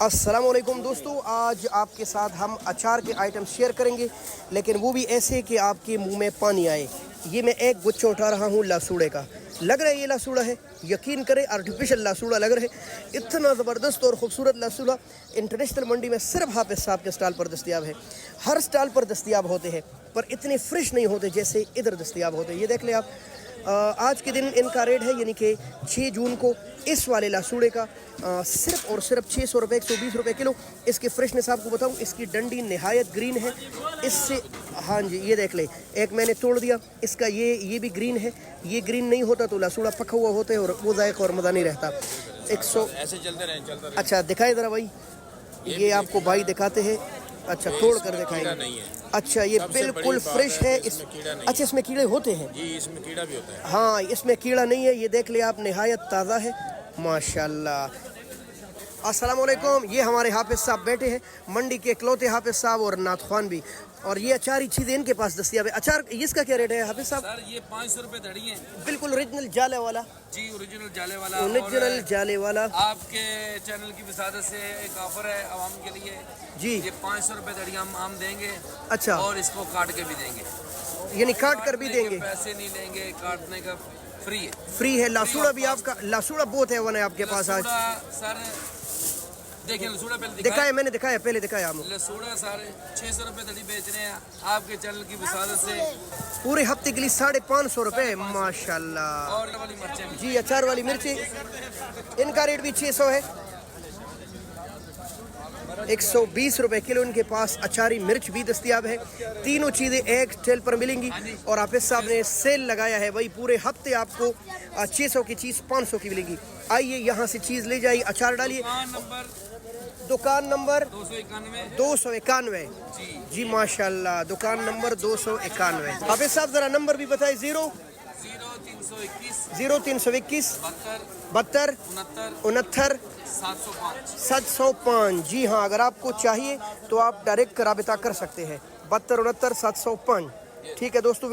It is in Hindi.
अस्सलाम वालेकुम दोस्तों, आज आपके साथ हम अचार के आइटम शेयर करेंगे, लेकिन वो भी ऐसे कि आपके मुंह में पानी आए। ये मैं एक गुच्छा उठा रहा हूँ लासूड़े का। लग रहा है ये लासूड़ा है, यकीन करें आर्टिफिशियल लासूड़ा लग रहा है। इतना ज़बरदस्त और ख़ूबसूरत लासूड़ा इंटरनेशनल मंडी में सिर्फ हाफिज़ साहब के स्टॉल पर दस्तियाब है। हर स्टॉल पर दस्तियाब होते हैं, पर इतने फ्रेश नहीं होते जैसे इधर दस्तियाब होते हैं। ये देख लें आप, आज के दिन इनका रेट है, यानी कि 6 जून को इस वाले लासूड़े का सिर्फ और सिर्फ 600 रुपये, 120 रुपये किलो। इसकी फ्रेशनेस आपको बताऊं, इसकी डंडी नहायत ग्रीन है। इससे हाँ जी, ये देख ले, एक मैंने तोड़ दिया इसका, ये भी ग्रीन है। ये ग्रीन नहीं होता तो लासूड़ा पका हुआ होता है और वो जायका और मज़ा नहीं रहता। 100 ऐसे चलते रहे। अच्छा दिखाए ज़रा भाई, ये आपको भाई दिखाते हैं। अच्छा तोड़ कर दिखाएंगे। अच्छा ये बिल्कुल फ्रेश है। अच्छा इसमें कीड़े होते हैं जी, इसमें कीड़ा भी होता है। हाँ, इसमें कीड़ा नहीं है। ये देख ले आप, नहायत ताज़ा है माशाल्लाह। अस्सलाम वालेकुम, ये हमारे हाफिज़ साहब बैठे हैं, मंडी के इकलौते हाफिज़ साहब और नात खान भी। और ये अचारी चीज़ें इनके पास दस्तियाब है। अचार इसका क्या रेट है हाफिज़ साहब? सर ये 500 रुपए धड़ी है। बिल्कुल ओरिजिनल जाले वाला। जी ओरिजिनल जाले वाला। ओरिजिनल जाले वाला। आपके चैनल की विसादत से एक ऑफर है आवाम के लिए जी। ये 500 रुपए धड़ी हम देंगे। अच्छा, और इसको काट के भी देंगे, यानी काट कर भी देंगे? पैसे नहीं लेंगे, काटने का फ्री है। फ्री है। लासूड़ा भी आपका, लासूड़ा बहुत है वन है आपके पास आज? सर देखिए लसूड़ा पहले दिखाया, मैंने दिखाया, पहले दिखाया हम। लसूड़ा सारे 600 रुपए धड़ी बेच रहे हैं आपके चैनल की विसादत से। पूरे हफ्ते के लिए 550 रुपये माशाल्लाह। और वाली मिर्चें जी, अचार वाली मिर्ची इनका रेट भी 600 है, 120 रुपये किलो इनके पास। अचारी मिर्च भी दस्तियाब है। तीनों चीज़ें एक सेल पर मिलेंगी और हाफिज़ साहब ने सेल लगाया है भाई, पूरे हफ्ते आपको 600 की चीज़ 500 की मिलेगी। आइए यहाँ से चीज़ ले जाइए, अचार डालिए। दुकान नंबर 291। जी माशाल्लाह, दुकान नंबर 291। हाफिज़ साहब ज़रा नंबर भी बताए। 0321 72 69 705। जी हाँ, अगर आपको चाहिए तो आप डायरेक्ट राबिता कर सकते हैं। 72 69 705। ठीक है दोस्तों।